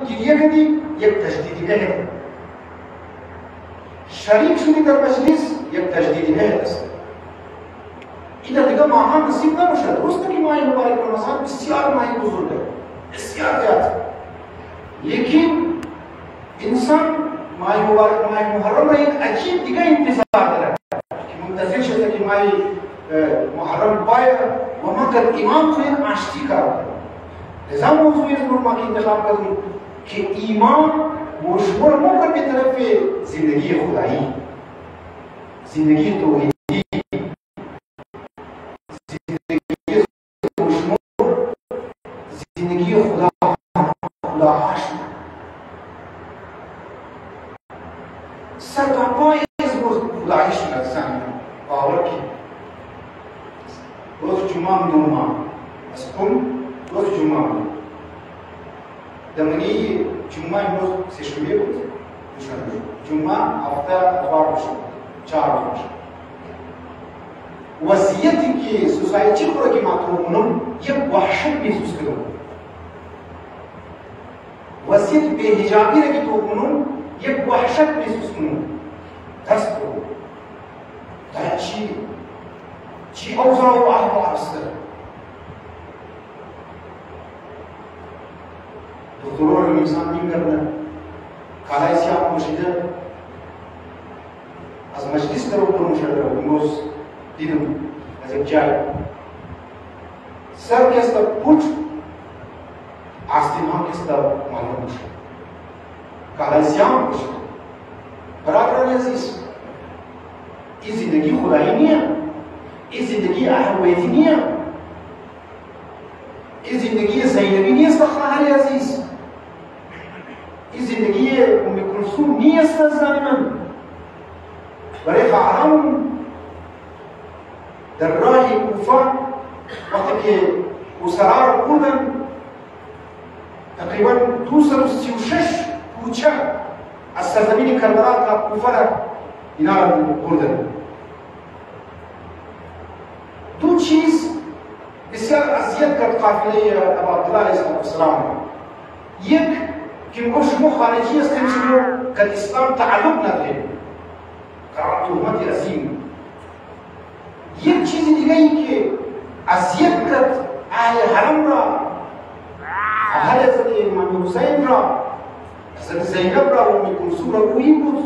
گریه کردی یک تجدید عهد، شریک شدی در مجلس یک تجدید عهد است. این دیگه ماها نصیب نمیشه. درسته که ماه مبارک رمضان بسیار ماه بزرگه، بسیار زیاد، لیکن انسان ماه مبارک ماه محرم را یک عجیب دیگه انتظار داره که منتظر شده که ماه محرم باید و مگر امام تو یک آشتی کار کنه. لذا موضوع از ما که انتخاب کردیم که ایمان مشمول ممکن به طرف زندگی خدایی، زندگی توحیدی، زندگی مشمول زندگی خداهاش سرپای از خدایش نرسان باور کی روز جمعه نورما از کن روز جمعه دمنی جمعه امروز سه‌شنبه بود، جمعه هفته اتوار باشه، چهارشنبه باشه. وضعیتی که سوسایتی خورا که مطلوبونم یک وحشت محسوس کردم. وضعیت بی‌حجابی را که توبونم یک وحشت محسوس کنم. دست کنم. در چی اوضاع و احوال است. دکترها رو انسان می‌گردن. کالای سیاه پوشیده از مجلس در اوپر شده. امروز دیدم از یک جای سر کسته پوچ آستین هم کسته معلوم شد. کالای سیاه پوشیده. برادران عزیز، این زندگی خدایی نیه، این زندگی اهل بیتی نیه، این زندگی زینبی نیست خواهر عزیز، این زندگی ام کلثوم نیست از زن من. برای خواهران در راه کوفه وقتی که اسرا را بردن تقریبا 236 کوچه از سرزمین کربلا تا کوفه را اینا را بردن. دو چیز بسیار اذیت کرد قافله ابا عبدالله علیه السلام. یک که میگفت شما خارجی هستید، شما که اسلام تعلق ندارید، تهمت عظیم. یک چیز دیگه ای که اذیت کرد اهل حرم را، اهل حضرت امام حسین را، حضرت زینب را و ام کلثوم را، او این بود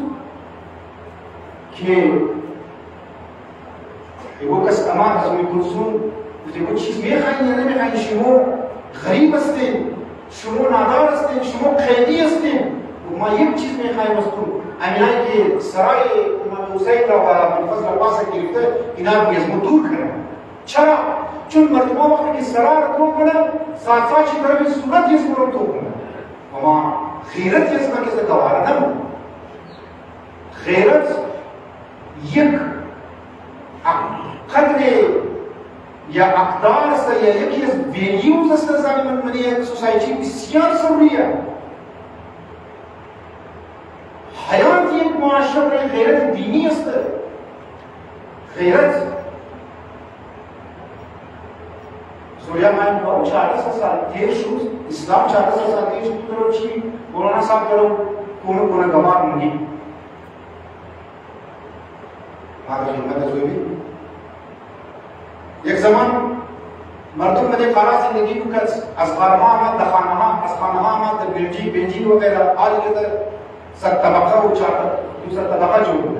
که یه کس امان از ام کلثوم گفت چیز میخواین یا نمیخواین، شما غریب هستین، شما نادار هستین، شما قیدی هستین، ما یک چیز میخوایم از تو، همینایی که سرای امام حسین را و منفذ را واسه گرفته اینا رو از ما دور کنن. چرا؟ چون مردم وقتی که سرای را تو کنن ساعت چی برای صورت از ما رو تو کنن و ما خیرت از ما کسی دواره نمون. خیرت یک قدر یا اقدار است یا یکی از ویلیوز است از زمین یک سوسایتی بسیار ضروریه. حیات یک معاشره غیرت دینی است. غیرت سوریا من با 1400 سال دیر شد، اسلام 1400 سال دیر شد. تو چی مولانا صاحب کرو کونه گواه میگی ماذا خدمت زویی. یک زمان مردم مده قرار زندگی میکرد، از خانه آمد در خانه ها، از خانه ها آمد در بنزین وغیره، حالی که در سر طبقه و دوسر طبقه جو بود.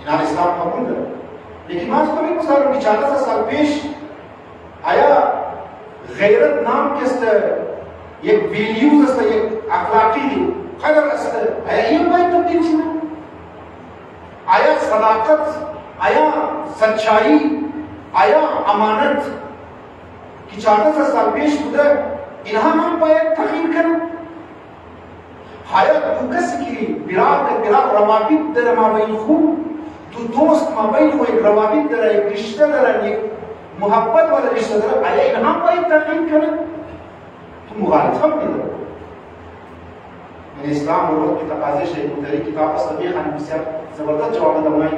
اینا اسلام قبول داره. لیکن ما تو این مثلا 1400 سال پیش آیا غیرت نام کست یک ویلیوز است، یک اخلاقی قدر است، آیا این باید تبدیل شده؟ آیا صداقت، آیا سچایی، آیا امانت که 1400 سال پیش بوده اینها هم باید تغییر کنند؟ حیات دو کسی که برار روابط در مابین خوب، دو دوست مابین خو یک روابط داره، یک رشته داره، یک محبت والا رشته داره، آیا اینها باید تغییر کنند؟ تو مخالفت می‌داره. من اسلام رو وقتی تقاضای شیخ کتاب است میخوان بسیار زبردست جواب دادن که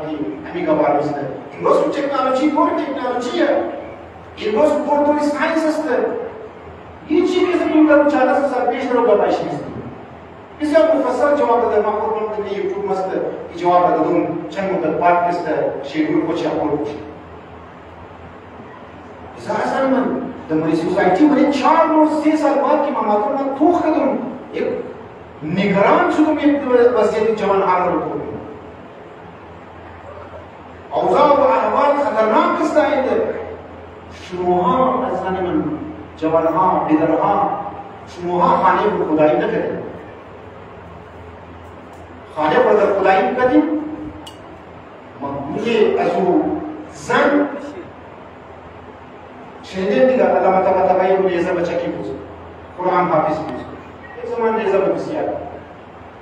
همین کار است. امروز تکنولوژی پر تکنولوژیه، امروز پر ساینس است. این چی که زمین در 40 سال پیش رو گذاشت نیست. بسیار مفصل جواب داده. ما خودم در یوتیوب مست جواب دادم چند مدت بعد است شیرور کو چه اقول بود. اصلا من در مری سوسایتی من 4 روز 3 سال بعد که من توخ کردم یک نگران شدم یک وضعیت جوان ها رو کنم. اوضاع و احوال خطرناک است اینده. شماها از من جوانها پدرها شماها خالق خدایی نکردید. خالق را در خدایی نکردید. میگه از او زن شنیدید دیگه علامت متبایی رو لیزا بچکی بود. قرآن حافظ بود. یک زمان لیزا بسیار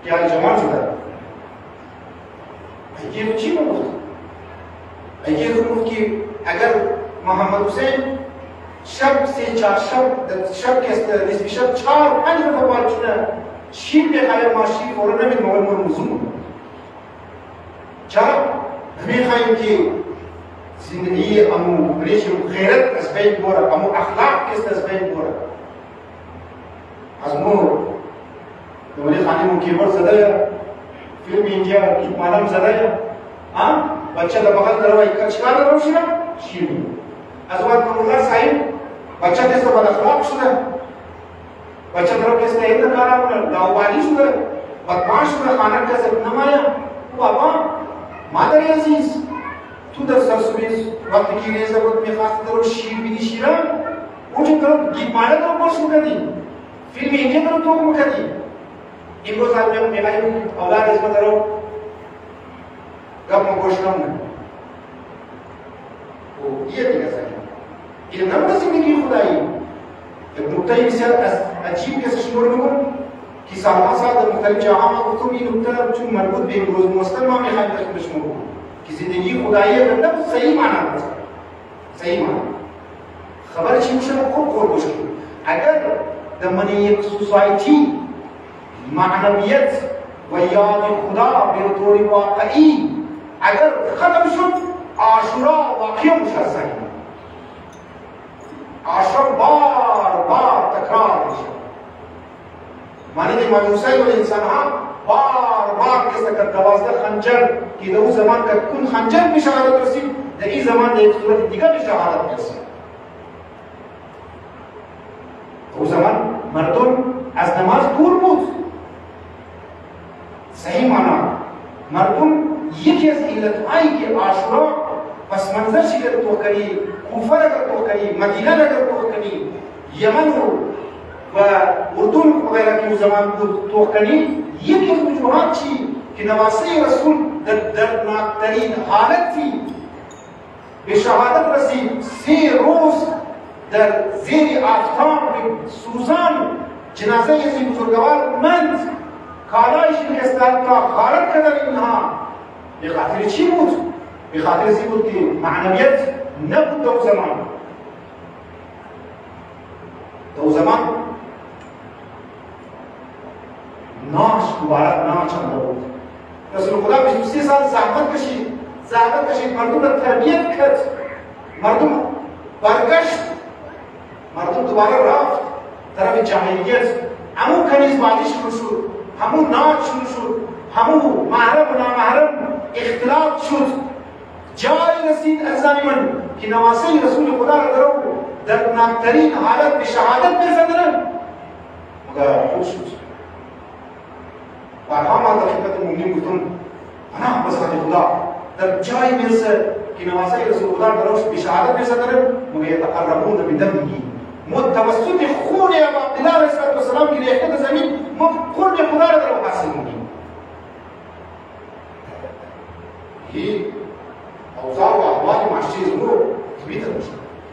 که آن جوان شده. اگه چی میگفت؟ اگه گفت که اگر محمد حسین شب 3-4 شب که است نصف شب 4-5 دفعه بالچونه چی بخواهیم ماشی فورا نمید موقع مرموزون چرا؟ میخواهیم که زندگی امو ریش غیرت از بین بوره امو اخلاق که است از بین بوره از مو دولی خانیمون کیبورد زده فیلم اینجا کیپمانم زده بچه در بغل دروایی چکار دارو شده؟ شیر میده از وقت مرموزه صحیح بچه دست بد اخلاق شده بچه درو کس تایید نکاره کنه لاوالی شده بدمعاش شده خانه کسی نمایا بابا مادر عزیز تو در سرسومیز وقتی که ریزه بود میخواست درو شیر بیدی شیرم اونجا درو گیپمانه درو برش مکدی فیلم اینجا درو توق مکدی امروز هم میگویم اولاد اسم درو گپ ما گوش نمونه و یه دیگه سکنه این نمونه زندگی خدایی یک نکته بسیار عجیب کسی شنور میگم که سالها سال در مختلف جاها ما گفتم این نکته چون مربوط به امروز مسلم ما میخوایم داشته شما بگم که زندگی خدایی به لفظ صحیح معنی داشت صحیح معنی خبر چی میشه خوب گوش کنید اگر در من یک سوسایتی معنویت و یاد خدا به طور واقعی اگر ختم شد عاشورا واقعی مشخصه عاشورا بار تکرار میشه معنی امام حسین و انسان ها بار کس که 12 خنجر که در اون زمان که کن خنجر به شهادت رسید در این زمان در یک صورت دیگر به شهادت رسید اون زمان مردم از نماز دور بود صحیح معنی مردم یکی از علتهایی که عاشورا پس منظر شده تو کنی کوفه را تو کنی مدینه را تو کنی یمن و اردن وغیره که اون زمان بود تو کنی یکی از وجوهات چی که نواسه رسول در دردناکترین حالتی به شهادت رسید 3 روز در زیر آفتاب سوزان جنازه از این بزرگوار مند کالایش شکستند تا غارت کردن اینها به خاطر چی بود؟ به خاطر این بود که معنویت نبود دو زمان ناش مبارک ناچنده بود رسول خدا 23 سال زحمت کشید مردم را تربیت کرد مردم برگشت مردم دوباره رفت طرف جاهلیت همون کنیز بازی شروع شد همون ناچ شروع شد همون محرم و نامحرم اختلاط شد جای رسید عزیزان من که نواسه رسول خدا را در نامترین حالت به شهادت برسندن مگر خود شد بارها ما در خدمت مومنین گفتم انا بس خدا در جای میرسه که نواسه رسول خدا را به شهادت برسندن مگر یتقربون بدمه متوسط خون ابو عبدالله علیه السلام که ریخته زمین ما قرب خدا را در حاصل می‌کنیم این اوضاع و احوال معاشی امور طبیعت میشه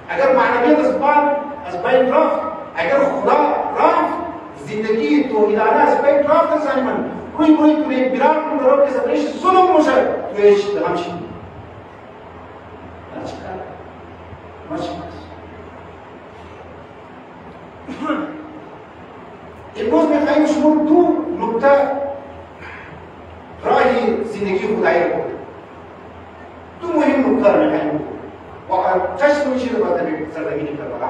اگر معنویت از بین رفت اگر خدا رفت زندگی توحیدانه از بین رفت زن من کوی بیرار کن درو که زبرش ظلم میشه تویش دلم چی امروز میخواییم شما 2 نکته راهی زندگی خدایی رو کنید 2 مهم نکته رو میخواییم و چشم میشه رو باید سرزمینی کربلا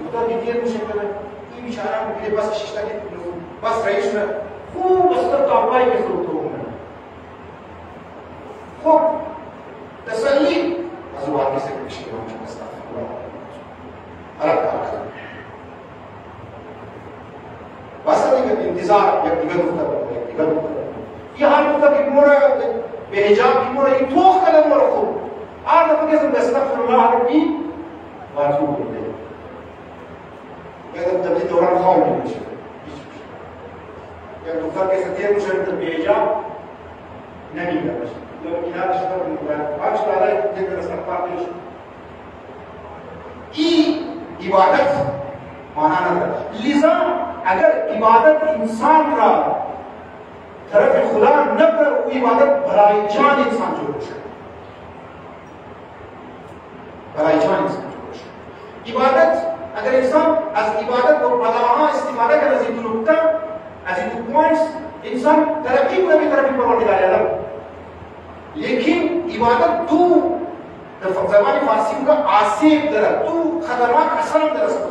دكتور كتير مش كده في مش عارف كده بس اشتغل بس رئيسنا هو بس تطلع يسوتهم خب تسلي ازوار كيسك مش كده مش مستعد عرفت بس دي انتظار يقدر في حال تك مورا بحجاب مورا يتوخ كلام مورا خب هذا فكره استغفر الله ربي واتوب اليه هذا تبدي دوران خاوي مش يعني دكتور كيساتير مش هنقدر بحجاب نمي ده بس لو كنا نشتغل بالموبايل عارف على تقدر نستغفر ليش عبادت معناها لذا اگر عبادت انسان را طرف خدا نبر و عبادت برای جان انسان جو باشه برای جان انسان جو باشه عبادت اگر انسان از عبادت و بلاها استفاده کنه از این نقطه از این پوینتس انسان ترقی کنه به طرف پروردگار عالم لیکن عبادت تو زبان فارسی کا آسیب در تو خطرناک اثر در است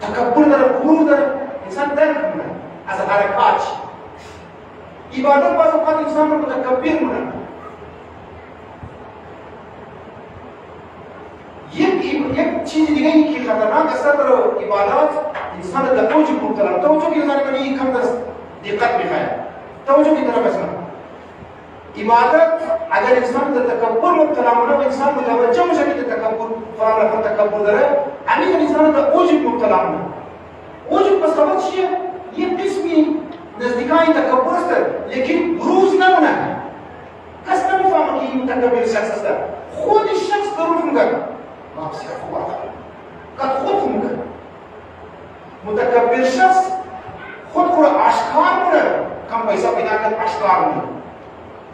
تكبر در غرور در انسان درک کنه از حرکات عبادت بعض اوقات انسان رو متکبر کنه یک چیز دیگه ای که خطرناک اثر در عبادات انسان در توجه مبتلا توجه کی نظر کنی کم در دقت میخواد توجه کی طرف اسمه عبادت اگر انسان در تکبر مبتلا کنه انسان متوجه میشه که تکبر فلان تکبر داره همین انسان در اوج مبتلا کنه اوج بس خبر چیه یه قسمی نزدیکای تکبر است لیکن بروز نمونه کس نمیفهمه که این متکبر شخص است خود شخص ضرور میگه ما بسیار خوب است خود میگه متکبر شخص خود رو آشکار کنه کم پیسه پیدا کرد آشکار کنه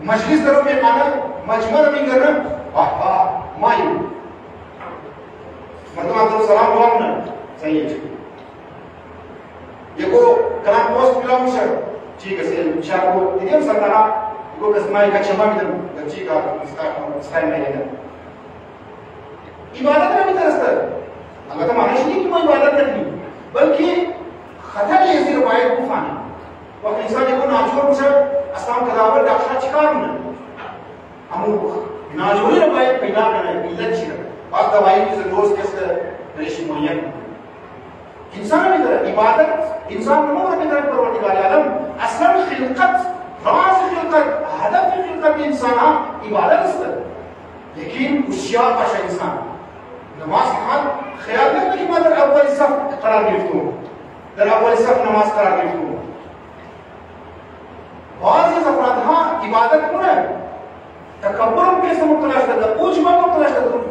مجلس درو میکنه مجمع میکنه مایو مردم عبد السلام دوامنا صحیح ہے یکو کلام پوسٹ ملا مشه ٹھیک ہے سیل شاہ کو دیدیم سرکارا یکو کسمائی کا چما میدم ٹھیک ہے مستقیم نہیں ہے عبادت میں بھی درست ہے البتہ معنی نہیں کہ میں عبادت کرنی بلکہ خطر یہ زیر روایت کو فانی وقت انسان یکو ناجور مشه اسلام کداور داخشا چکارونه ہمو ناجوری روایت پیدا کرنا ہے علت چیز بعض دوائی کی ضرورت کس ریشی معین انسان بھی طرح عبادت انسان نمور بھی طرح پروردگار عالم اصلا خلقت راز خلقت هدف خلقت انسان عبادت است لیکن ہوشیار باشه انسان نماز کے حال خیال کرنے کی میں در اول صف قرار گرفتوں در اول صف نماز قرار گرفتوں بعض از افراد ها عبادت کنه تکبر کیسے مبتلا شده اوج میں مبتلا شده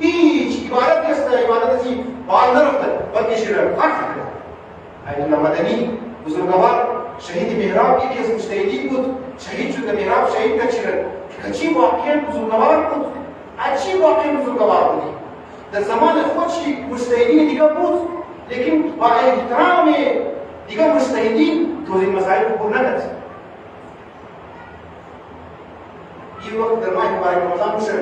هیچ عبادت است عبادت سی بال نرفته بلکه شرع حق کرده آیت الله مدنی بزرگوار شهید محراب یکی از مجتهدین بود شهید شد محراب شهید نشد کچی واقعا بزرگوار بود اچی واقعا بزرگوار بود در زمان خودش مجتهدین دیگه بود لیکن با احترام دیگه مجتهدین تو این مسائل رو پر نکرد این وقت در ماه مبارک رمضان میشه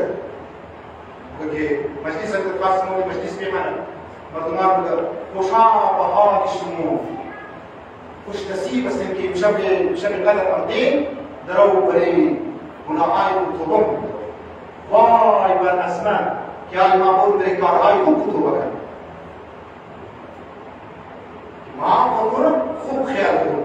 که مجلس خاص مو مجلس میمانه مردمان بوده خوشا بهار شمو خوش نصیب هستیم که شب قدر آمدیم درو برای گناههای توبه وای بر اسماء که آی معمول در کارهای خوب توبه کن ما خودمون خوب خیال کنیم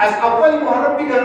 از اول محرم بگر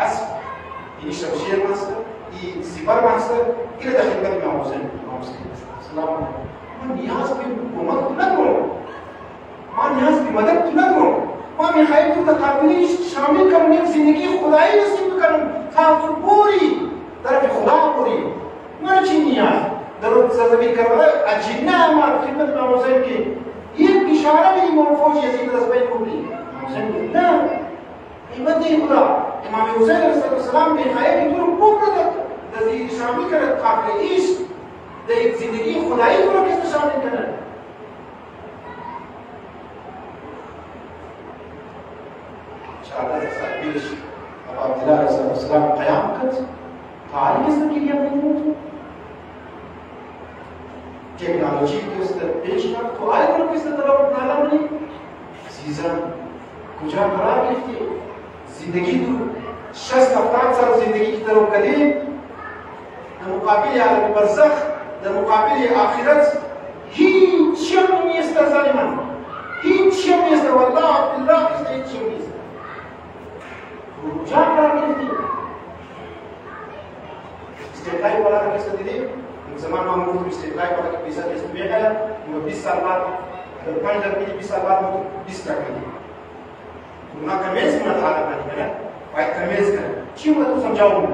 اسب این شمشیر ماست این سپر ماست این در خدمت امام حسین سلام من نیاز به کمک ندارم من نیاز به مدد ندارم من میخوایم تو تقابلی شامل کنم یک زندگی خدایی نصیب کنم تا تو بوری طرف خدا بوری من چی نیاز در سرزمین کربلا اجنه ما خدمت امام حسین کی یک اشاره به امام فوج یزید از بین بردی حسین نه ایمت خدا امام حسین علیه السلام میخواهد که تو رو ببرد در شامل کنه قابل ایش در یک زندگی خدایی تو رو کسی شامل کنه شهادت سال پیش ابا عبدالله علیه السلام قیام کرد تاریخ است که گیم نمی‌موند تکنولوژی که است پیش رفت تو آیا رو کسی طلب نالمانی عزیزان کجا قرار گرفتی زندگی تو 60-70 سال زندگی کی طرف کردی در مقابل عالم برزخ در مقابل آخرت هیچ هم نیست ظالمان هیچ هم نیست والله بالله هیچ هم نیست کجا قرار گرفتی استقلال والا را کسی دیدی زمان ما گفتیم استقلال والا که پیسه کسی میگه 20 سال بعد در 5 درصد 20 سال بعد 20 درصد اونا کمیز من حالت نکنه باید کمیز کنه چی باید تو سمجھاؤں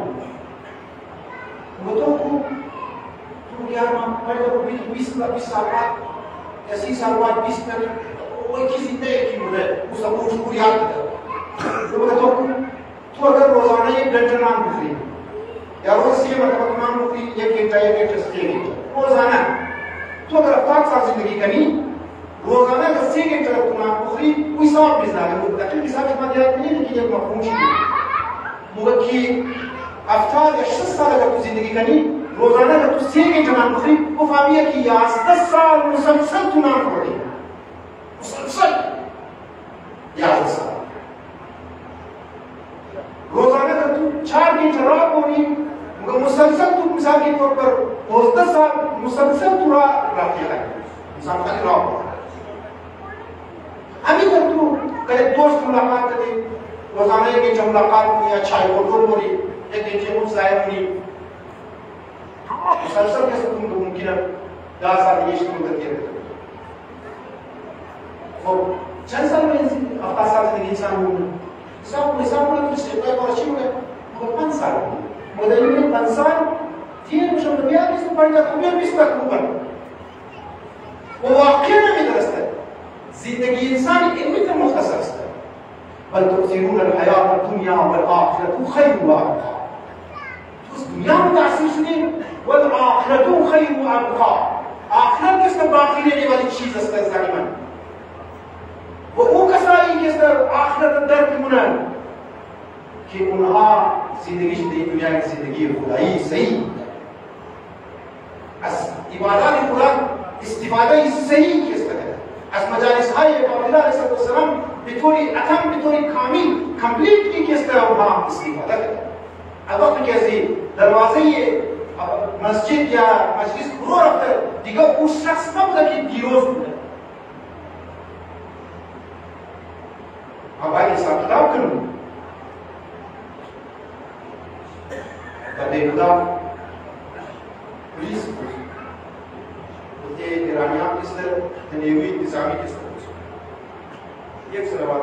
وہ تو یار پڑھ تو 20 سال بعد یا 30 سال بعد 20 تک وہ کسی طے کی مجھے اس کو کو یاد کرتا تو اگر روزانہ ایک گھنٹہ نام بخری یا روز سے مطلب نام بخری ایک گھنٹہ سے روزانہ تو اگر 7 سال زندگی کرنی روزانہ اگر 3 گھنٹہ تو نام بخری کوئی ثواب نہیں زیادہ وہ تقریبا حساب میں یاد نہیں لیکن ایک مفہوم ہے وہ کہ 70 یا 60 سال اگر تو زندگی کرنی روزانہ اگر تو 3 گھنٹہ نام بخری وہ فامیہ کی 11 سال مسلسل تو نام پڑھی مسلسل 11 سال روزانہ اگر تو 4 گھنٹہ راہ پوری مگر مسلسل تو مثال کے طور پر 12 سال مسلسل تو راہ کیا ہے انسان خالی راہ پوری ہمیں اگر تو کہیں دوست ملاقات کرے روزانہ ایک گھنٹہ ملاقات ہوئی یا چائے فوٹو پوری ایک گھنٹے مجھ ظاہر ہوئی مسلسل کیسے تم کو ممکن ہے 10 سال یہ شروع کرتی ہے اور چند سال میں 7 سال سے انسان ہوئی حساب میں کچھ ٹیپلائی اور اچھی ہوئے مگر 5 سال ہوئی مگر یہ 5 سال تین مشہور نبیہ کس کو پڑھ جاتا ہمیں 20 تک اوپر وہ واقعی میں درست ہے زندگی انسانی علمی تر مختصر است بل تؤثرون الحیات الدنیا والآخرة خیر وابقا تو اس دنیا میں تاثیر شدی والآخرة خیر وابقا آخرت کس کا باقی رہنے والی چیز است ظالمان وہ او کسایی که در آخرت درک کنن که اونها زندگیش در دنیا کی زندگی خدایی صحیح از عبادات خدا استفاده صحیح کس کرده از مجالس های عبدالله علیه السلام به طوری اتم به طوری کامل کمپلیتلی کس کرده اونها استفاده کرده الوقت که از دروازه مسجد یا مجلس برو رفته دیگه اون شخص نبوده که دیروز بوده باید حساب کتاب کنیم بنده خدا پولیس بود بوده ایرانیان کس طرح نیروی انتظامی کس طرح یک صلوات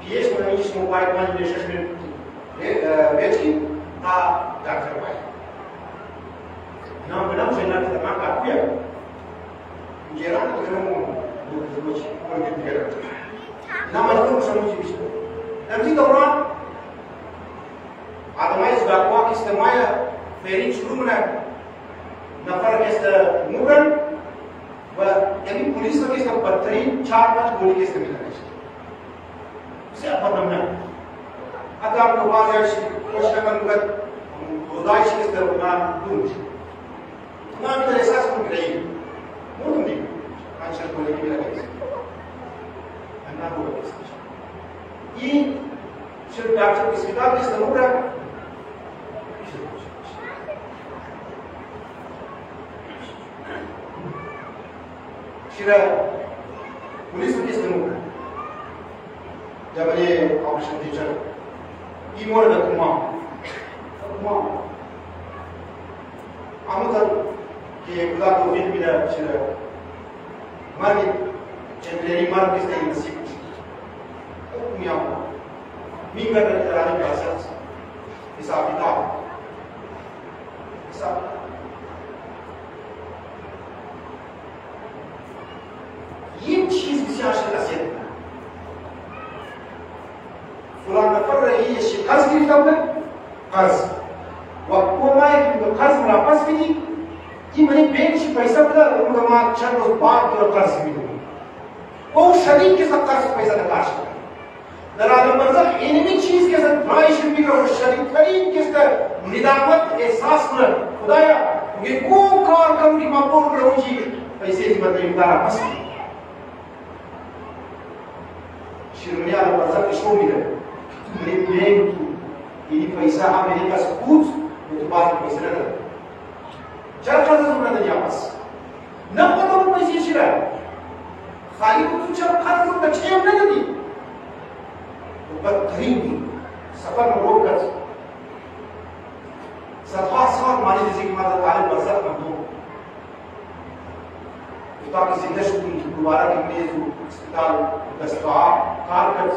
pies până aici nu mai bani de 6 veci, dar dacă mai. N-am gândit să n-am să mă capuia. Era că nu duci, nu era. N-am mai spus să nu zici. Am zis că vreau ademais da qual que este mai ferici lumea na fără că este muren, bă, e din poliția că este bătărin, ceartă, boli este minerește. Se apără mea. Adam că bazea și ăștia că nu văd rodai și este una lungi. Nu am interesat să nu grei. Nu nimic. Am cer colegii la vezi. N-am văzut chestia așa. Ei, cel pe acceptabilitate este murea. Și la poliția este murea. De-abia au președinte cer. Ei mor de cu mamă. Cu mamă. Am uitat că e cudat o filmile și la mari, centrerii mari este imposibil. Cum i-am luat? Mincă de la nici plasează. I s-a aplicat. I s-a aplicat. Im ci zbisia și la sede. Fulana fără ei și caz griftă, caz. O mai caz la pas vidi, imeni bem și paisa da unde ma cernos batro caz vidi. O șarin că s-a caz paisa de caș. Dar la mărză enemi cheese că să trai și micro șarin tărin că este nidamat esasnă. Cudaia, e cum car că nu mă por răuji, paisezi mă de intara pas. Și rămâia la mărză că șomile. Movimento e paisa america scud muito baixo com esse nada. Já a casa do nada de amas. Não pode não mais existir. Aí tu já a casa do nada tinha nada de. O batrinho, safar no rogas. Safar só mais dizer que mais detalhe passar na boca. Está que se deixa do lugar que mesmo hospital da spa, cargas.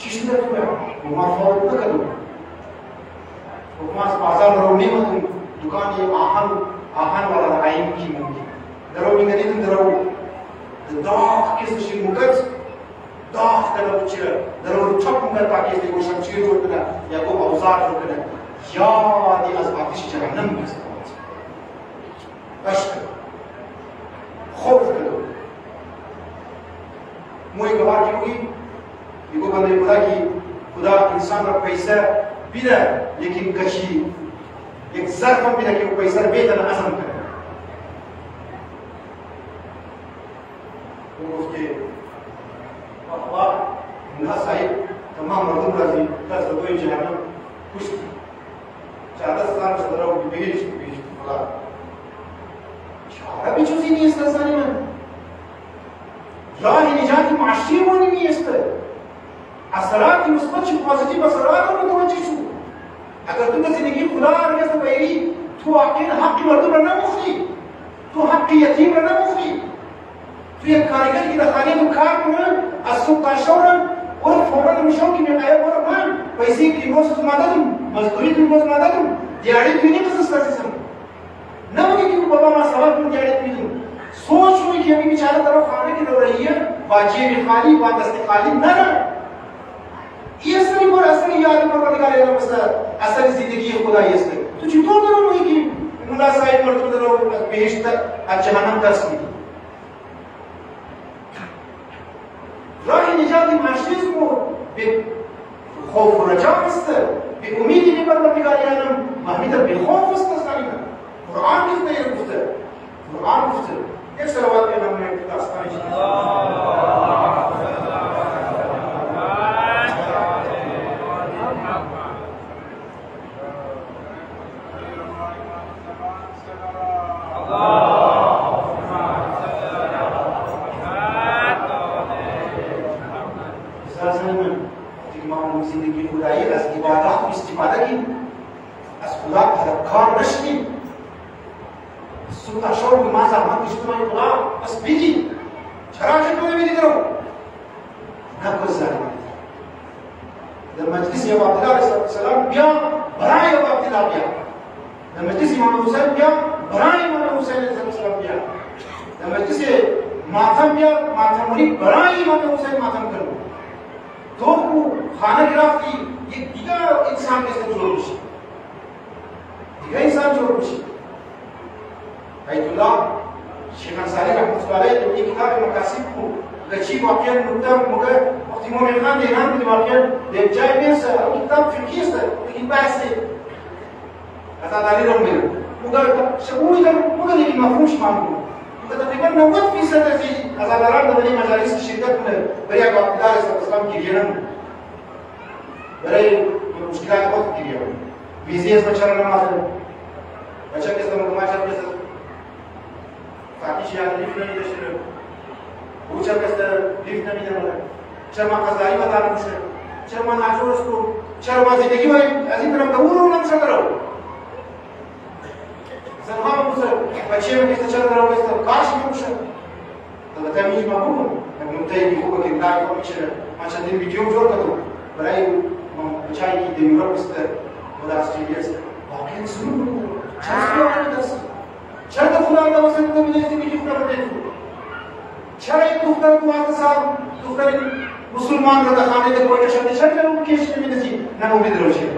چیزی در تو ما فوت نکردم ما از بازار رو نمیدونم دکانی آهن والا عین کی ممکن درو میگردیم درو داغ کسیش مکت داغ درو چیه درو چاپ مکت تاکیز دیگه شمشیر جور کنه یا کو اوزار جور کنه یادی از آتش جهنم میشه بس خوف کرد موی گوار کی ہوئی یہ کو بندے خدا کی خدا انسان را پیسہ بیده لیکن کشی یک ظرف هم بیده که وہ پیسہ بیتن عزم کرد وہ گفت که اخوار انها صاحب تمام مردم رازی تا زدوی جهنم کشت 14 سال صدره و بهشت خدا چاره به چیزی نیست انسانی من راه نجات معاشی مانی نیست اثرات مثبت شو پوزیتیو اثرات رو متوجه شو اگر تو به زندگی خدا رو نیست بایری تو واقعا حق مردم رو نموختی تو حق یتیم رو نموختی تو یک کارگر که در خانه تو کار کنن از صبح تا شب اور فورا میشون که میگه برو من پیسې کی روز تو مددم مزدوری تو روز مددم دیاری تو نیمه سستاسم نمونه که بابا ما سوال کن دیاری میدم سوچ روی که می بیچاره طرف خانه کی رو رہی ہے با جیب خالی با دست خالی نه یہ اصلی بر اصلی یاد پروردگار عالم است اصلی زندگی خدایی است تو چطور درو میگی ملا صاحب مرتبه درو بهشت از جهنم درس میدی راه نجات معاشیز کو به خوف و رجا است به امیدی به پروردگار عالم محمید به خوف است اصلا قرآن کسی گفته قرآن گفته یک صلوات به نام داستان زندگی خدایی از عبادات استفاده کی از خدا طلبکار نشید صبح شب ما زحمت کشیدیم خدا بس بیدی چرا که تو نمیدی درو نگذاری در مجلس ابو عبدالله علیه السلام بیا برای ابو عبدالله بیا در مجلس امام حسین بیا برای امام حسین علیه السلام بیا در مجلس ماتم بیا ماتموری برای امام حسین ماتم کرو تو خانه گرفتی یک دیگر انسان کسی جور بشی دیگر انسان جور بشی بیت الله شیخ انصاری رحمت الله علیه تو یک کتاب مکاسب کو لچی واقعا نکته مگه وقتی مومن خان دیگران بود واقعا در جای میرسه اون کتاب فقهی است لیکن بحث عزاداری رو میره مگه شعوری در مگه دیگه مفهومش معلومه تقریبا 90% از عزاداران در این مجالس شرکت کنه برای ابو عبدالله علیه السلام گریه نمونه برای مشکلات خود گریه کنه ویزی از بچه را نمازه بچه کسی مکمال شد کسی فاقیش یاد لیف نمیده شده او چه کسی لیف نمیده مده چرا ما قضایی بدارم شده چرا ما ناجور است چرا ما زندگی باید از این طرف دور رو نمشه درو زنها موسى بچه من کسی چرا درو است کارش میموشه البته میش مفهوم نمتایی که خوبه که داری کنی چرا من چندین ویدیو جور کردم برای بچه‌ای که در یوروپ است و در استرالیا است واقعا ظلم میکنه چرا واقعا است چرا خدا را واسه تو میذاری میگی خدا رو دیدی چرا این دختر تو واسه سال دختر مسلمان رو در خانه در کوی نشانده چرا اون کیش نمیدی نه امید روشی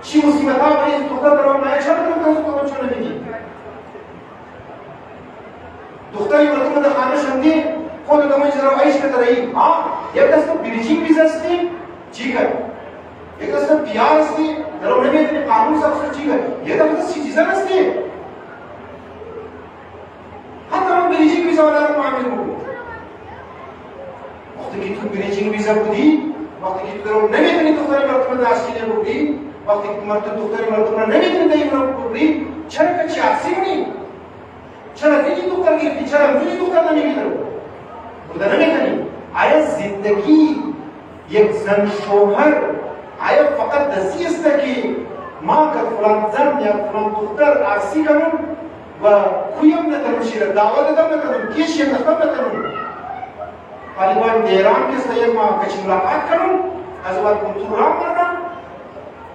چی مصیبت ها برای این دختر در اون چرا تو چون نمیدی دختری مردم در خانه شنده خود دو منزل رو عیش کرده رهی ها یک دست بریجینگ ویزا استی چی کرد یک دست پیار استی در اون نمیدونی قانون ساخته چی کرد یک دست سیتیزن استی حتی اون بریجینگ ویزا والا رو معامل بود وقتی که تو بریجینگ ویزا بودی وقتی که تو در اون نمیدونی دختری مردم در اسکینه بودی وقتی که دختری مردم رو نمیدونی در این بودی چرا که چی عکسی کنی چرا دیگه دختر گرفتی چرا میتونی دختر نمیگی درو بوده نمیکنی آیا زندگی یک زن شوهر آیا فقط دستی است که ما که فلان زن یا فلان دختر عکسی کنم و خویم نکنم شیره دعوت دم نکنم کیش یک نکنم نکنم ولی باید بیام ایران که سایه ما کچی ملاقات کنم از وقت کنتور رام کردم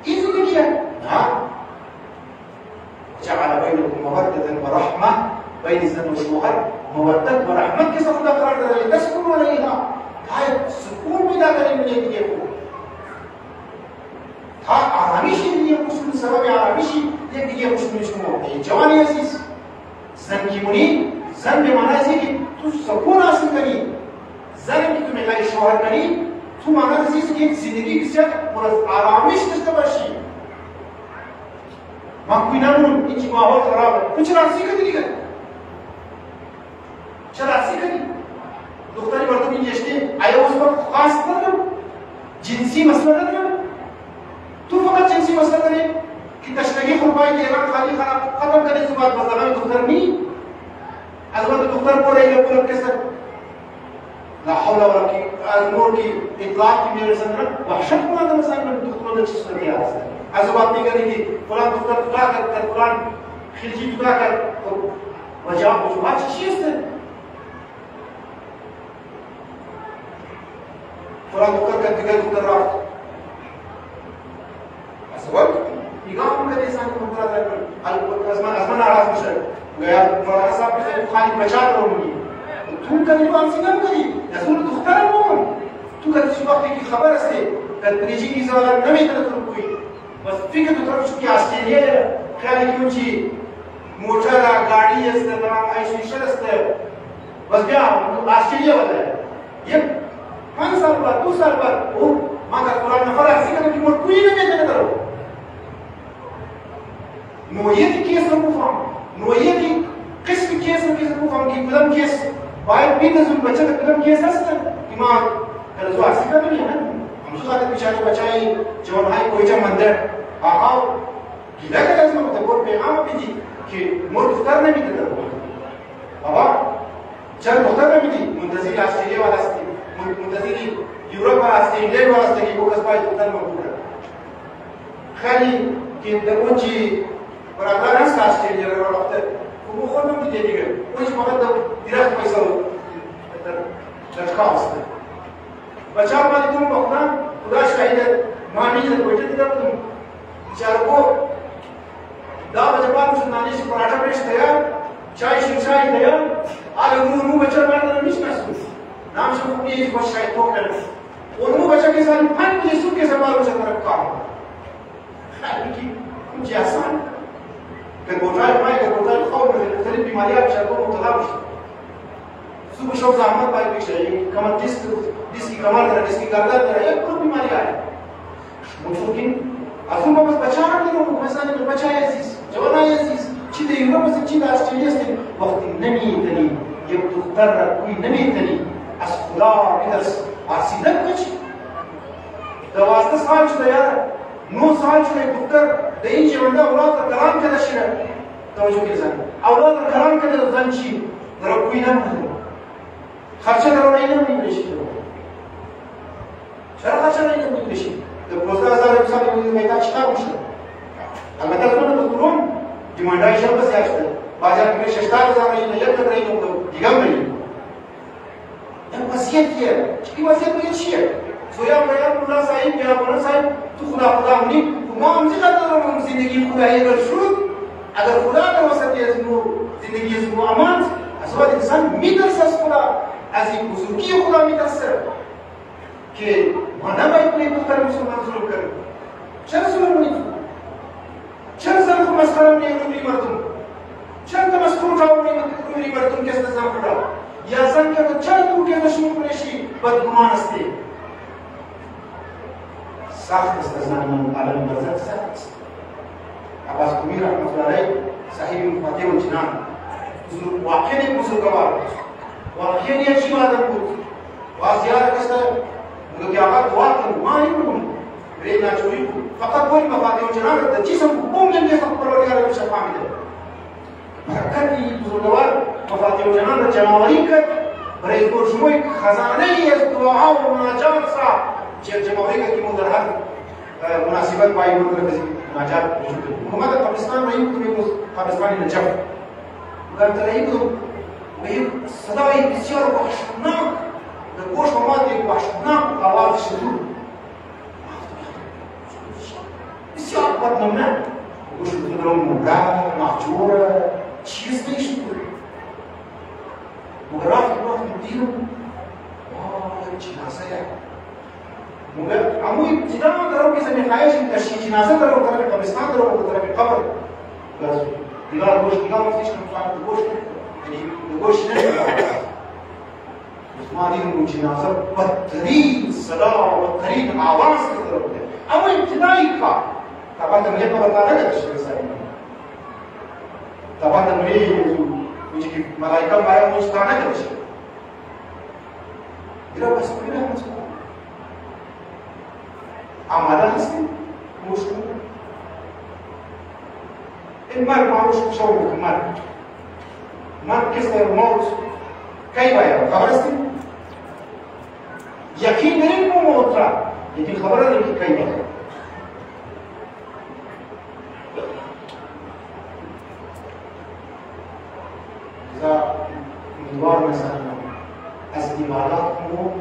این زندگیه نه جعل بینکم مودة ورحمة بین زن و شوهر مودت و رحمت کے ساتھ خدا قرار دے تسکنوا علیہا تھا سکون پیدا کرنے میں ایک دیکھو تھا آرامیشی دیگه خوشبین سبب آرامیشی یک دیگه خوشبین شما جوانی عزیز زن کی منی زن به معنی است که تو سکون حاصل کنی زنی که تو میخوای شوهر کنی تو معنی است که یک زندگی بسیار پر از آرامش داشته باشی ما کوئی نمون اینجا ماحول خرابه تو چرا سیکنی دیگه چرا سیکنی دختری مردم این جشنی آیا اس وقت خاص ندارم جنسی مسئله ندارم تو فقط جنسی مسئله داری که تشنگی خوربای ایران خالی ختم کنی تو بعد بزرگان دختر نی از وقت دختر پوره ایلا پوره کسر لا حول ولا قوة از نور کی اطلاق کی میرے سندر وحشت کو آدم سائن میں دختروں نے چیز کر دیا از بات نہیں کریں کہ فلان دختر خدا کر فلان خلجی خدا کر وجہ وجوہات چیز ہے فلان دختر کر دیگر دختر رافت از وقت نگاه من کدی انسان کو مطلع ازمان ناراض میشه گیا مولانا صاحب که خالی بچا دارونی تو کدی تو سینم کدی رسول دختر مون تو کدی شو وقتی که خبر است که تریجی ایزا نمیتونه تو کوی بس فکر تو طرف چون که استرالیا خیلی کیونچی موتر گاڑی است تمام ایشیشن است بس بیا استرالیا ولا یہ 5 سال بعد 2 سال بعد او ما کا قرآن نفر اسی کنه که مون کوی نمیتونه درو نوعیت کیس رو بفهم نوعیت قسم کیس رو بفهم که کدام کیس باید بینزون بچه کدام کیس هستن که ما کلزو عرصی کنیم نه همشو خاطر بیچاره بچه‌ای جوانهای کویجا منده آقا گیله که از ما متبور پیغام بیدی که مور دختر نمیده در بابا چرا دختر نمیدی منتظری استرالیا والا هستی منتظری یوروپ والا هستی انگلند والا هستی که بوکس باید دختر موجوده خیلی که در اونچی برادر هست استرالیا رو رفته او خودم دیگه دیگه اونش فقط درخت پیسا در کاست بچه ها مالی تون بخونم خدا شاهده ما میگه کویته دیده بودم بیچاره کو دا بچه بعد میشون نانیش پراٹھا پیش تیار چای شیرچای تیار آگه نو بچه رو بردارم میشناسم نامش خوب نیست باش شاید توک کرد اونو بچه که سالی 5 بجه صبح که سوار میشه طرف کار خیلی که اونچی آسان که گوتای مای که گوتای خواب میده مختلف بیماری ها بشه تو مبتلا بشه صبح شب زحمت باید بشه کمر دیسکی کمر داره دیسکی گردن داره یک کل بیماری های مطلقین از اون بابت بچه ها رو مثلا بچه های عزیز جوان های عزیز چی در یوروپ هستیم چی در استرالیا هستیم وقتی نمیتنی یک دختر را کوی نمیتنی از خدا میترس آسیدن بچی 12 سال شده یار 9 سال شده دختر در این جوانده اولاد را کلام کده شده توجه که زن اولاد را کلام کده زن چی در کوی نمیتنی خرچه در اونایی نمیتنی چرا خرچه نمیتنی در 15000 سال میتن چیکار میشه البته خود دکترون دیماندای شب بسیار شده بازار که 60000 این یک تا این دیگه میگه این وضعیت کیه چی وضعیت چیه سویا میاد مولا صاحب یا مولا صاحب تو خدا منی ما هم چقدر زندگی خدایی اگر شد اگر خدا در وسط از نور زندگی از نور امان از وقت انسان میترسه از خدا از این بزرگی خدا میترسه که ما نباید به دختر مسلمان ظلم کنیم چرا ظلم میکنیم چرا زن کو مسخره میکنیم مردم چرا تمسخر میکنیم مردم که است زن خدا یا زن که چرا تو که نشون کنشی بدگمان استی سخت است زن من عالم برزخ سخت است عباس قمی رحمت الله علیه صاحب مفاتیح الجنان واقعا بزرگوار واقعا عجیب آدم بود واضح است کہ آقا دعا کرو ما نہیں کروں میرے ناچوری کو فقط کوئی مفاتیح الجنان رکھتا جسم کو بوم لیں گے سب پروردگار کو شفا ملے برکت کی بزرگوار مفاتیح الجنان را جمعوری کرد برای گرشموی خزانه از دعا و مناجات سا جمعوری کرد که مو در هر مناسبت پایی بود کرد مناجات وجود کرد محمد قبرستان رہی بود که قبرستان نجف گرد رہی بود و یک صدای بسیار وحشتناک در گوش و ما دیدم جنازه ہے مگر امو ابتدا درو کې سمې خواهش تشییع جنازه درو طرف قبرستان درو طرف قبر بس دیوار گوش دیگه مفتیش کنم گوش یعنی گوش نمیشه ما دیدم جنازه بدترین صدا و بدترین آواز که درو بوده اما ابتدایی کار طبعا در ملیه قبر داره داشته بسایی طبعا در ملیه میشه که ملائکه باید مجتانه داشته دیره بس کنه همه چه آماده هستیم گوش کنه این مرگ معروش شو میکنه مرگ کس در موت کی باید خبر هستیم یقین داریم که موت را لیکن خبر داریم که کی باید ازا امیدوار مثلا از عبادت مو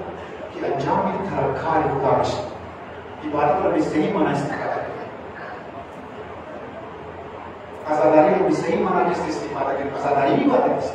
که انجام طلبکار بوداش عبادت را به صحیح معنی استفاده کنید عزاداری رو به صحیح معنی استفاده کنید عزاداری عبادت است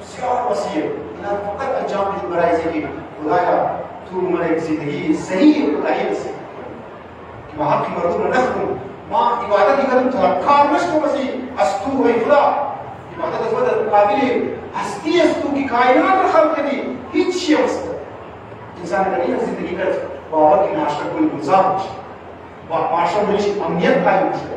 بسیار وسیع اینا فقط انجام بدید برای اینکه خدایا تو من زندگی صحیح خدایی نصیب که ما حق مردم رو نخونم ما عبادت کردم طلبکار نشدم مسیح از تو و خدا عبادت از مدد قابل هستی از تو که کائنات رو خلق کردی هیچ چی هست انسان در این زندگی کرد باور که معاشره کوئی گلزار باشه با معاشره منش امنیت قائم باشه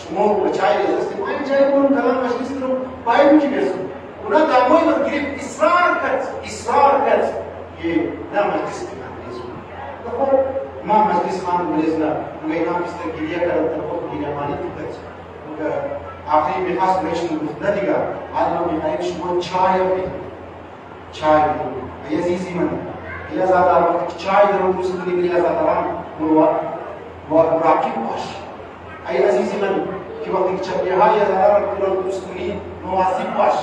شما بچای است من جای اون کلام مجلس رو باید می‌کی برسون اونا دعوای من گرفت اصرار کرد که نه مجلس می‌کنیم خب ما مجلس خان بریزنا مینا بیشتر گریه کردن خود گریه مالی کرد مگر آخری میخواست میشون ندیگه حالا میخوایم شما چای بید عزیزی من یا زاده وقتی چای درون دوست کنی یا زاده و راقب باش أي عزيزي من كي وقت تشبه هاي زرار كل المسلمين مواظب باش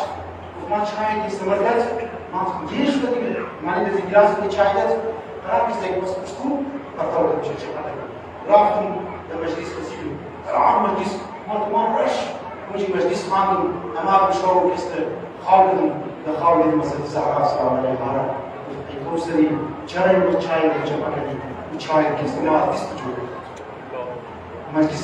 وما شايد يستمرت ما تجيش كذي ما ندري جلاس اللي شايدت راح يستيقظ بس بسكون أطول شيء راحهم المجلس كسيل راح مجلس ما رش مجي مجلس خانم أمام شعور كست خالد مسجد الزهراء سلام عليها يكون سري شايد وشايد جمع كذي وشايد كست ما تستجوب مجلس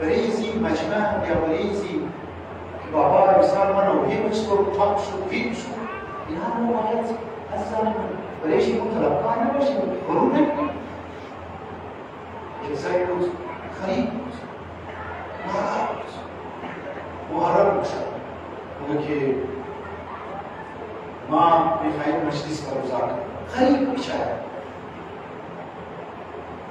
بريزي مجمع يا بريزي بابا مثال منو هي مشكور طاق شو في شو ينام واحد أصلا بريشي مطلق أنا مش مقولون يسألون خريب وهرب مشان ولكن ما بخير مجلس كروزاك خريب مشان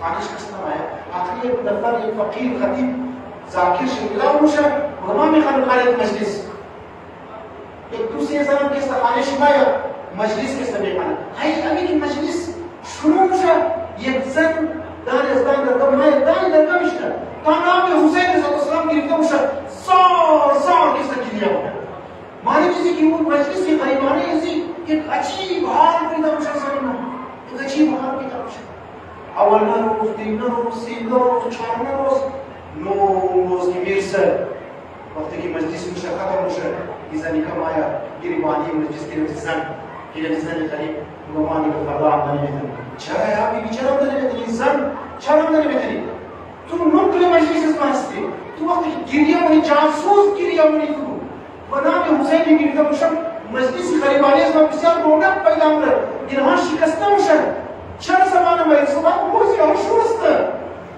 خانش کسنا ہے آخری ایک دفعہ ایک فقیر خطیب ذاکر شکلا موشا غمان میں خانو خالد مجلس ایک دوسری زمان کسنا خانش مایا مجلس کسنا بیخانا ہائی امین مجلس شروع موشا یک زن دان ازدان درگم مایا دان درگم اشتا تانام حسین صلی اللہ علیہ وسلم گرفتا موشا زار کسنا گریا ہونا مانی چیزی کی وہ مجلس کی قریبانے ایسی ایک عجیب حال پیدا موشا سالنا ایک عجیب حال پیدا موشا أول نروس دين نروس سين نروس شهر نروس روز کی میرسه وقتی که مجلس میشه ختم میشه میزنی کم آیا گریبانی مجلس گرفت زن گرفت زن غریب گمانی به فردا هم نمیتونی چرا یا بیبی چرا هم نمیتونی زن چرا هم نمیتونی تو نقل مجلس اسم هستی تو وقتی که گریه منی جاسوس گریه منی تو و نام حسین گریده باشم مجلس غریبانی اسم بسیار رونق پیدا میشه گرهان شکسته میشه چرا زمان نمایید سبب روزی آشوسته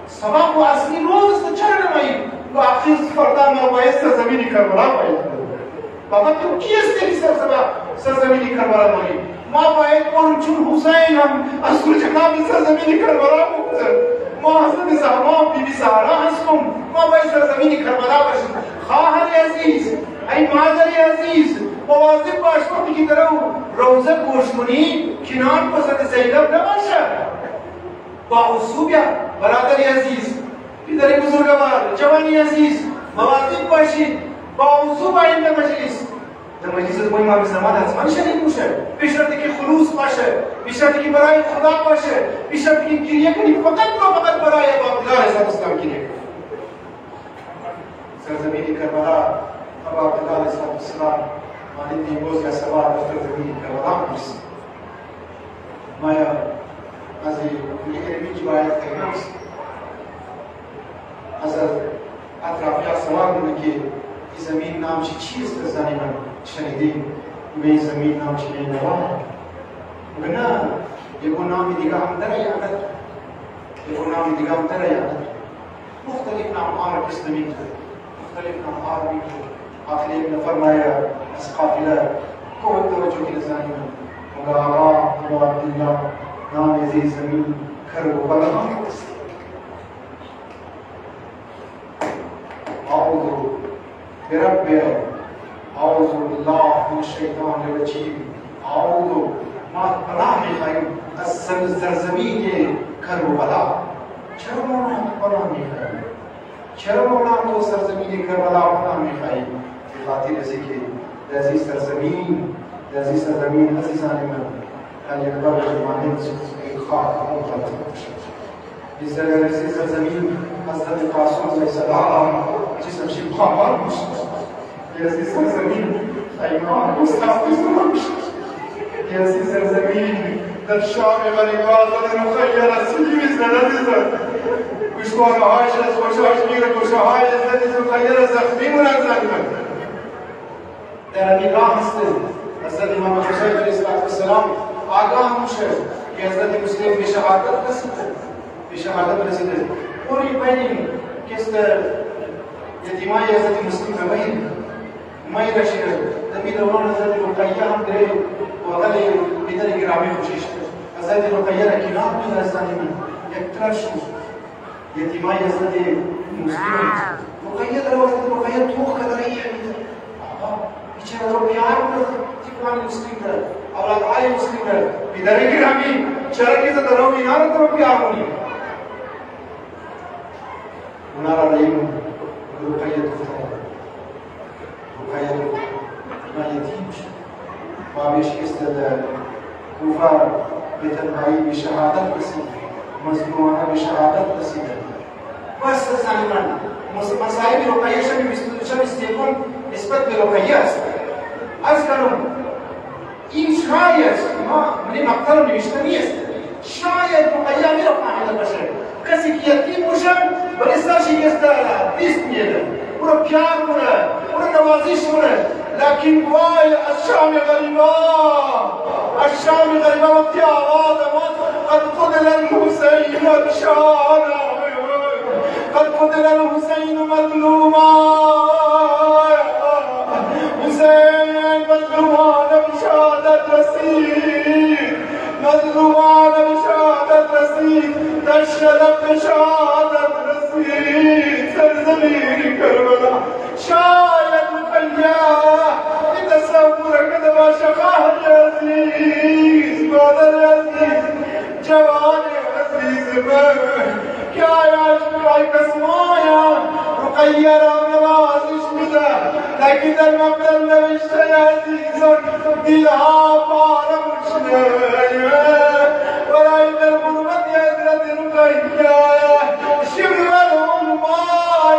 سبب و اصلی روز است چرا نمایید و آخر فردا ما باید سرزمینی کربلا باید بابا تو کی هستی که سرزمینی کربلا باید ما باید اون چون حسین هم از کل جناب سرزمینی کربلا بودن ما حضرت زهرا بیبی زهرا هستم ما باید سرزمینی کربلا باشیم خواهر عزیز ای مادر عزیز مواظب باش وقتی که در روزه گوش کنی کنار پسند زینب نباشه با اصوب یا برادر عزیز پدر بزرگوار جوانی عزیز مواظب باشید با اصوب این به مجلس در مجلس از امام زمان حتما شریک میشه به شرطی که خلوص باشه به شرطی که برای خدا باشه به شرطی که گریه کنی فقط و فقط برای ابا عبدالله اسلام گریه کنی سرزمین کربلا ابا عبدالله اسلام مانند امروز یا سبا در سرزمین کربلا میرسه ما یا از یک علمی جوایت کنیم از اطرافیات سوال کنه که این زمین نام چیست در زنی من شنیدیم و این زمین نام چی نواه نه یکو نامی دیگه هم در یادت یکو نامی دیگه هم در یادت مختلف نام آرک اسلامی مختلف نام آرمی آخری ابن فرمایا از قافله کوه توجه که لزانی من مگا آقا ابو عبدالله نام زی زمین کرب و بلغم أعوذ برب أعوذ بالله من الشيطان الرجيم أعوذ ما پناه میخواهیم از سرزمین کربلا چرا مولا پناه میخواهیم چرا مولا تو سرزمین کربلا پناه میخواهیم به خاطر ازی که در این سرزمین عزیزان من هر یک بار مانند خاک مطلق این سرزمین حضرت قاسم علیه السلام جسم شیب خامار میشه این سرزمین ایمان مصطفی میشه این سرزمین در شام غریبات در مخیر رسیلی میزند گوشوانه هایش از خوشهاش میگره گوشه های از مخیر زخمی منزد در نگاه هسته حضرت امام حسین علیه السلام آگاه میشه که حضرت مسلم به شهادت رسیده به شهادت رسیده اور یہ بینیم که است یتیمای حضرت مسلم به میر رشیده دمی دوران حضرت رقیه هم دره و اغلی بیدر گرامی خوشیش حضرت رقیه را کنار می رستانی من یک ترش یتیمای حضرت مسلم رقیه در حضرت رقیه توخ کدره یعنی بیچاره رو پیار بود تیکوان مسلم در اولاد آی مسلم در بیدر گرامی چرا که در رو اینا رو پیار کنیم ونرى العلم رقية ما يتيمش ما بيش يستدى كفار بتنهاي بشهادة بسيطة مظلومة بشهادة بسيطة بس زمان مسائل رقية شبه استيقون نسبة برقية أذكرهم إن شايد ما من مقتل نوشتنی است شاید رقیه میره فهمیده باشه کسی که یتیم باشه ولی سرش یسته دیست میده او رو پیار کنه او رو نوازش کنه لیکن وای از شام غریبا وقتی آواز آمد قد قتل الحسین شانا قد قتل الحسین مظلوما حسین مظلومان بشهادت رسید مظلومان بشهادت رسید تشهد بشهادت رسید سرزمین کربلا شاید مخیاه تصور کده باشه خواهر عزیز مادر عزیز جوان عزیز من که آیاش میخوای کسمایا رقیه را نوازش میده لیکن در مقدر نوشته عزیزان دلها پاره مشنه برای در غربت حضرت رقیه شبه العلماء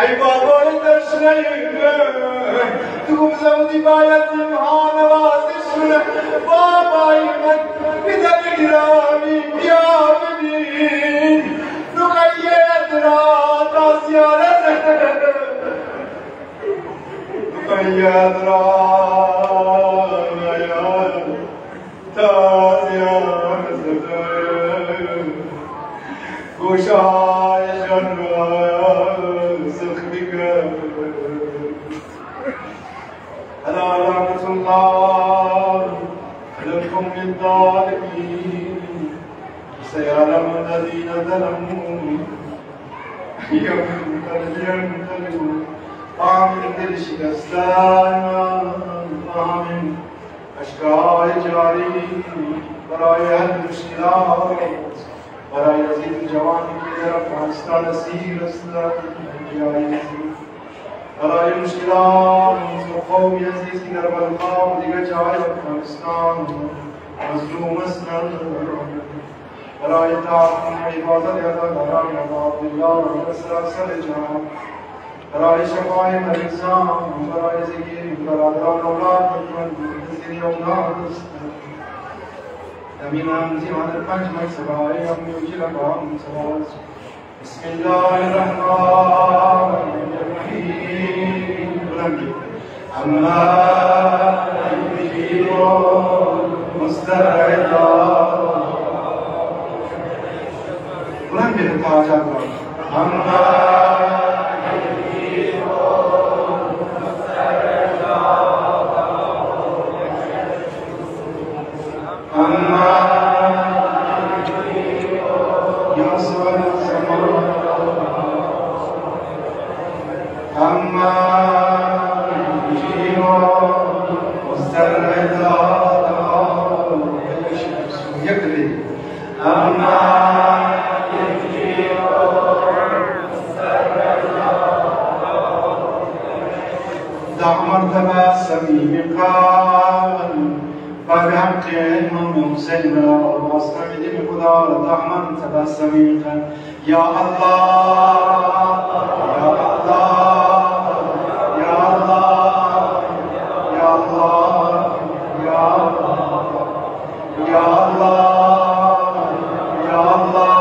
ay baba dashnaye tum zawdi bayat imhan wasishna baba imat bidal irami biyabni nuqayyat raat asyarat nuqayyat raat tasyarat goshay janwa ألا لعنة الله على القوم الظالمين سيعلم الذين ظلموا يوم ينقلبون آمن دل شکستان آمن اشکال جاری برای حل مشکلات برای رزید جوانی که در افغانستان اسیر هستند برای مشکلات قوم عزیز که در بلخا و دیگر جای افغانستان مظلوم هستند برای تعاون و حفاظت عزاداران عبادالله و سراسر جهان برای شفای مریضان برای زندگی برادران اولاد منتظری اولاد هستند امینم زیاد پنج مرتبه امنی و جلبان سواز بسم الله الرحمن الرحيم أما يجيب مستعدا ولم يحتاج أما يجيب مستعدا أما يجيب يصل السماء أما يجيب مستعدا يقلد أما يجيب مستعدا دع مرتبة سميم قال فبحق علم محسنا واستمد بقدر دع مرتبة سميم يا الله يا الله يا الله يا الله يا الله يا الله يا الله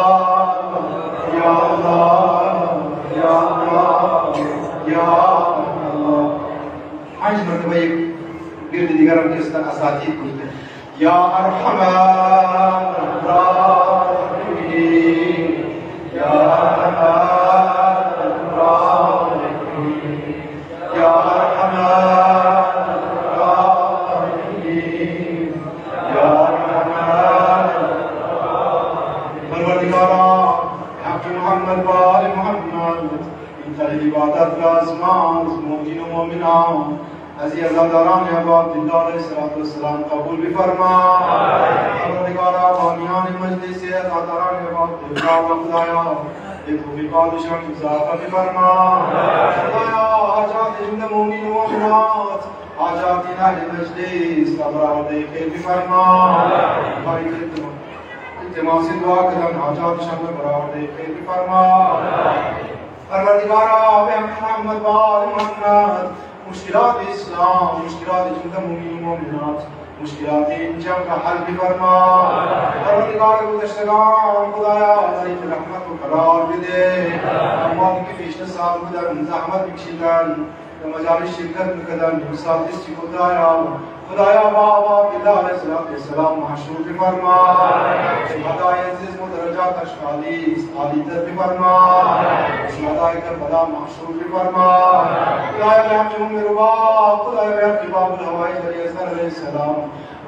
يا الله يا الله يا الله حاج مرتبه bir de diğer arkadaşlar asatid kurdu. Ya Erhamer Rahimin Ya Erhamer Rahimin Ya Erhamer Rahimin Ya Erhamer Parvardigara Hakkı Muhammed Bari Muhammed İntihar ibadet ve azmaz Mu'min-u mu'minat عزیز عزاداران احباب دیندار السلام قبول بفرما پروردگارا بانیان مجلس عزاداران احباب دیندار و خدایا به توفیقاتشان اضافه بفرما خدایا حاجات جمله مومنین و مومنات حاجات اهل مجلس ابرار خیر بفرما التماس دعا کردن حاجاتشان ابرار خیر بفرما پروردگارا به محمد و آل محمد مشکلات اسلام مشکلات جمله مومنین و مومنات مشکلات این جمع کا حل بفرما پروردگار گذشتگان خدایا ضعیف رحمت و قرار بده امواتی که پیشتر سال بودن زحمت بکشیدن و مجالس شرکت میکردن مثال دستی خدایا بابا بالله علیه السلام محشور بفرما شهدای عزیز و درجاتش عالی تر بفرما شهدای کربلا محشور بفرما خدایا به حق ام رباب خدایا به حق باب الهوای علیه السلام